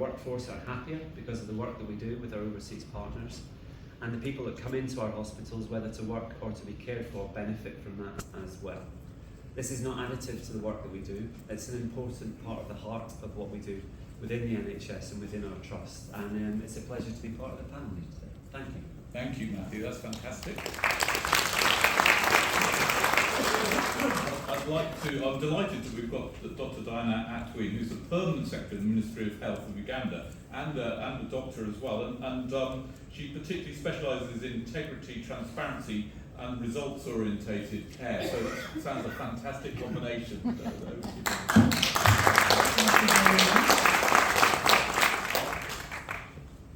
workforce are happier because of the work that we do with our overseas partners, and the people that come into our hospitals, whether to work or to be cared for, benefit from that as well. This is not additive to the work that we do. It's an important part of the heart of what we do within the NHS and within our trust, and it's a pleasure to be part of the panel today. Thank you. Thank you, Matthew. That's fantastic. I'm delighted that we've got Dr. Diana Atween, who's the Permanent Secretary of the Ministry of Health of Uganda, and a doctor as well. And she particularly specialises in integrity, transparency, and results-orientated care. So that sounds a fantastic combination.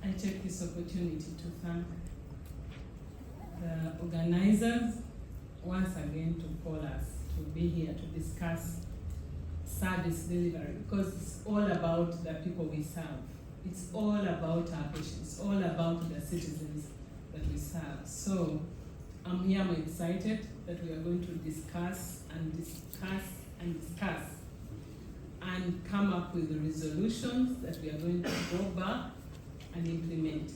I take this opportunity to thank the organizers once again to call us to be here to discuss service delivery, because it's all about the people we serve. It's all about our patients, all about the citizens that we serve. So I'm here, I'm excited that we are going to discuss and discuss and discuss and come up with the resolutions that we are going to go back and implement.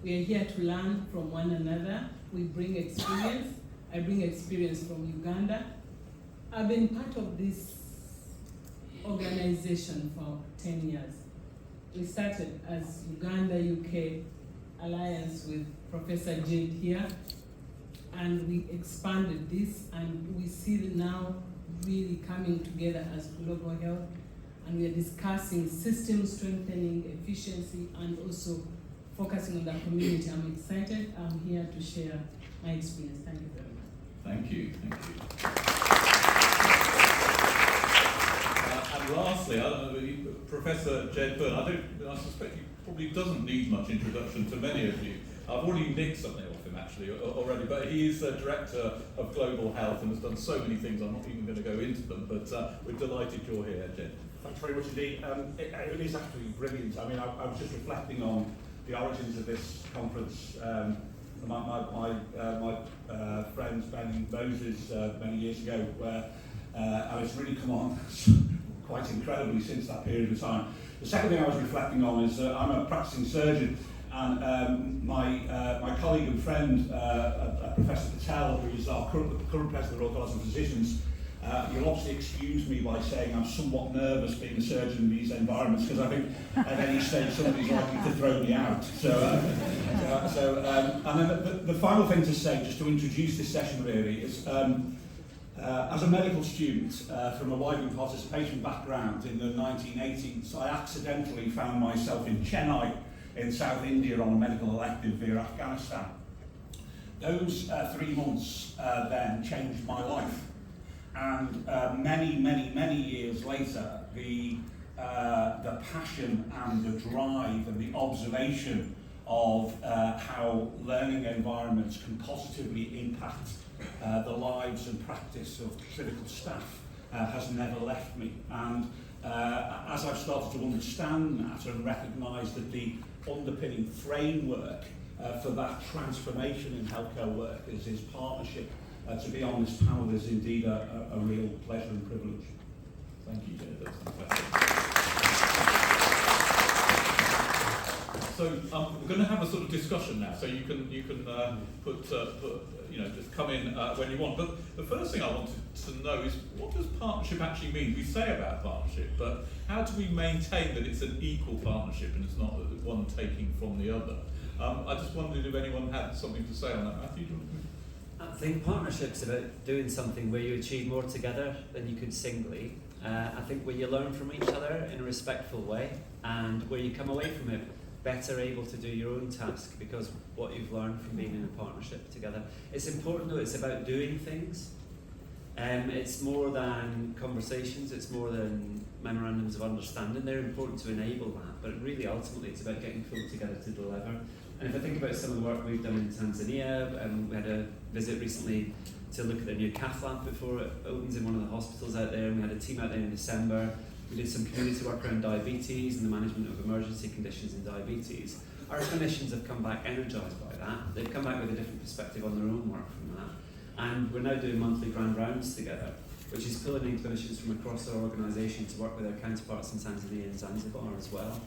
We are here to learn from one another. We bring experience. I bring experience from Uganda. I've been part of this organization for 10 years. We started as Uganda-UK Alliance with Professor Jade here, and we expanded this, and we see it now really coming together as global health, and we are discussing system strengthening, efficiency, and also focusing on the community. I'm excited. I'm here to share my experience. Thank you very much. Thank you. Thank you. And lastly, I don't know, Professor Jed Byrne, I suspect he probably doesn't need much introduction to many of you. I've already nicked something off him actually already, but he is the Director of Global Health and has done so many things, I'm not even going to go into them, but we're delighted you're here, Jed. Thanks very much indeed. It is actually brilliant. I mean, I was just reflecting on the origins of this conference. My friend Ben Moses many years ago, where and it's really come on quite incredibly since that period of time. The second thing I was reflecting on is I'm a practicing surgeon, and my colleague and friend, Professor Patel, who is our current president of the Royal College of Physicians, you'll obviously excuse me by saying I'm somewhat nervous being a surgeon in these environments, because I think at any stage somebody's likely to throw me out. And then the final thing to say, just to introduce this session really, is as a medical student from a wide participation background in the 1980s, I accidentally found myself in Chennai in South India on a medical elective via Afghanistan. Those 3 months then changed my life. And many years later, the passion and the drive and the observation of how learning environments can positively impact the lives and practice of clinical staff has never left me. And as I've started to understand that and recognise that the underpinning framework for that transformation in healthcare work is partnership, to be on this panel is indeed a real pleasure and privilege. Thank you, Jed. That's fantastic. So we're going to have a sort of discussion now. So you can put just come in when you want. But the first thing I wanted to know is, what does partnership actually mean? We say about partnership, but how do we maintain that it's an equal partnership and it's not one taking from the other? I just wondered if anyone had something to say on that. Matthew, do you want to? I think partnership's about doing something where you achieve more together than you could singly. I think where you learn from each other in a respectful way, and where you come away from it better able to do your own task because what you've learned from being in a partnership together. It's important though, it's about doing things. It's more than conversations, it's more than memorandums of understanding. They're important to enable that, but really ultimately it's about getting folk together to deliver. And if I think about some of the work we've done in Tanzania, we had a visit recently to look at their new cath lab before it opens in one of the hospitals out there, and we had a team out there in December. We did some community work around diabetes and the management of emergency conditions in diabetes. Our clinicians have come back energised by that. They've come back with a different perspective on their own work from that. And we're now doing monthly grand rounds together, which is pulling in clinicians from across our organisation to work with our counterparts in Tanzania and Zanzibar as well.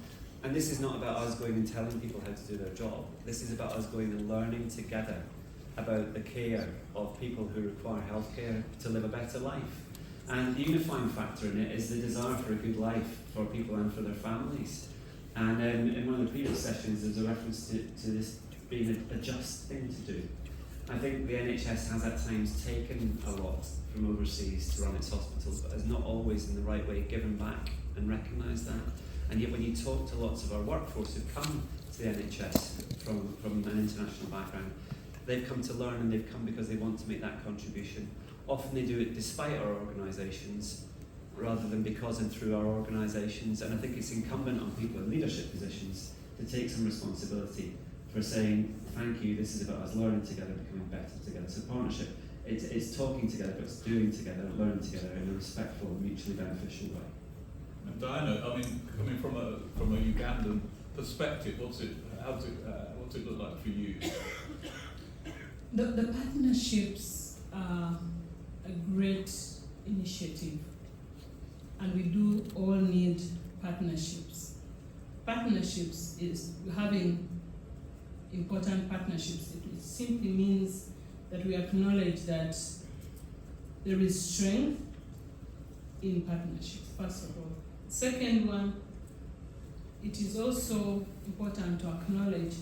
And this is not about us going and telling people how to do their job. This is about us going and learning together about the care of people who require healthcare to live a better life. And the unifying factor in it is the desire for a good life for people and for their families. And in one of the previous sessions, there's a reference to this being a just thing to do. I think the NHS has at times taken a lot from overseas to run its hospitals, but has not always in the right way given back and recognised that. And yet when you talk to lots of our workforce who've come to the NHS from an international background, they've come to learn, and they've come because they want to make that contribution. Often they do it despite our organisations, rather than because and through our organisations. And I think it's incumbent on people in leadership positions to take some responsibility for saying, thank you, this is about us learning together, becoming better together. So partnership, it's talking together, but it's doing together, learning together in a respectful, mutually beneficial way. And Diana, I mean, coming from a Ugandan perspective, what's it look like for you? The partnerships are a great initiative, and we do all need partnerships. Partnerships is having important partnerships. It simply means that we acknowledge that there is strength in partnerships, first of all. Second one, it is also important to acknowledge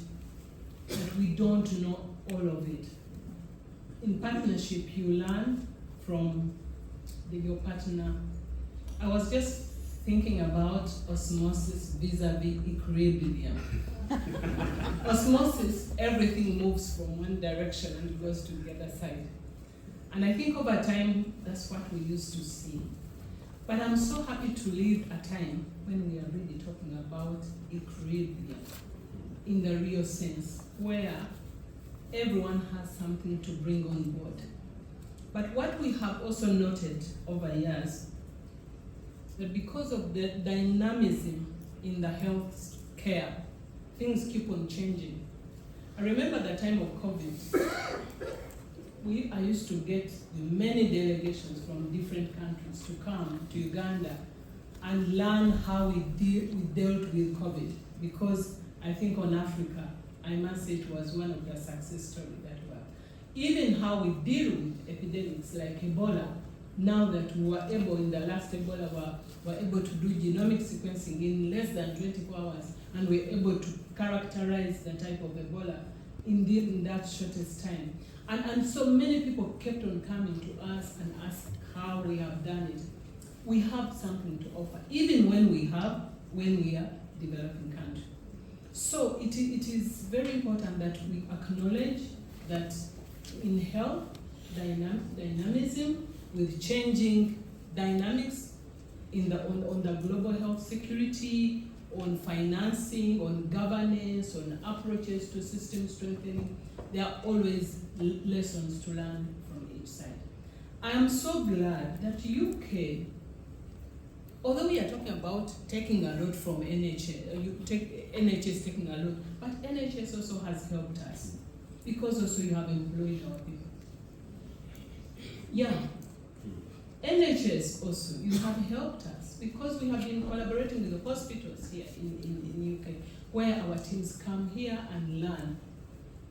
that we don't know all of it. In partnership, you learn from your partner. I was just thinking about osmosis vis-a-vis equilibrium. Osmosis, everything moves from one direction and goes to the other side. And I think over time, that's what we used to see. But I'm so happy to live a time when we are really talking about equilibrium in the real sense, where everyone has something to bring on board. But what we have also noted over years, that because of the dynamism in the health care, things keep on changing. I remember the time of COVID, I used to get many delegations from different countries to come to Uganda and learn how we dealt with COVID, because I think on Africa, I must say it was one of the success stories that were. Even how we deal with epidemics like Ebola, now that we were able, in the last Ebola, were able to do genomic sequencing in less than 24 hours, and we're able to characterize the type of Ebola in that shortest time. And so many people kept on coming to us and asked how we have done it. We have something to offer, even when we are developing country. So it is very important that we acknowledge that in health, dynamism, with changing dynamics on the global health security, on financing, on governance, on approaches to system strengthening, there are always lessons to learn from each side. I am so glad that UK, although we are talking about taking a lot from NHS taking a lot, but NHS also has helped us, because also you have employed our people. Yeah, NHS also, you have helped us, because we have been collaborating with the hospitals here in UK, where our teams come here and learn.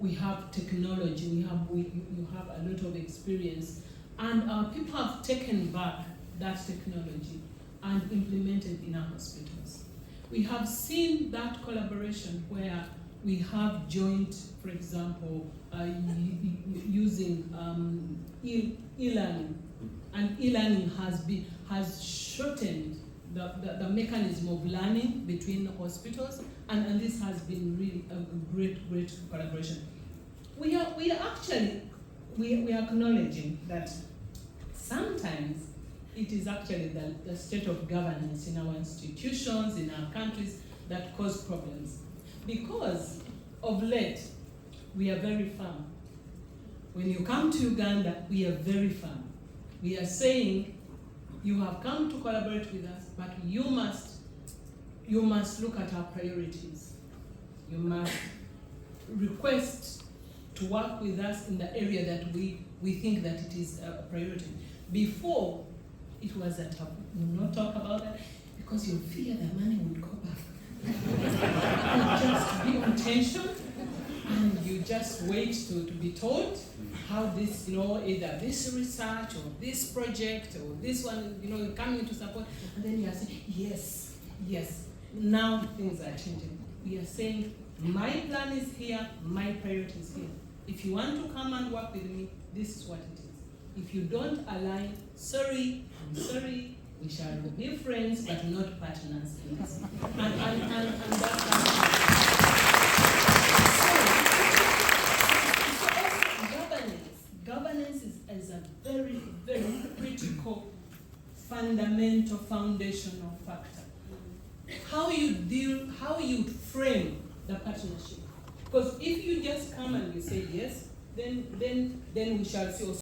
We have technology, you have a lot of experience, and our people have taken back that technology and implemented in our hospitals. We have seen that collaboration where we have joint, for example, using e-learning, and e-learning has shortened the mechanism of learning between hospitals, and this has been really a great collaboration. We are acknowledging that sometimes it is actually the state of governance in our institutions, in our countries, that cause problems. Because of late, we are very firm. When you come to Uganda, we are very firm. We are saying, you have come to collaborate with us, but you must look at our priorities. You must request to work with us in the area that we think that it is a priority. Before, it was a taboo. We will not talk about that because you fear the money would go back. intention, and you just wait to be told how this, either this research or this project or this one, coming to support, and then you are saying, yes, yes, now things are changing. We are saying, my plan is here, my priority is here. If you want to come and work with me, this is what it is. If you don't align, sorry, I'm sorry, we shall be friends, but not partners in this. And that's governance is a very, very critical, fundamental, foundational factor. How you frame the partnership. Because if you just come and you say yes, then we shall see also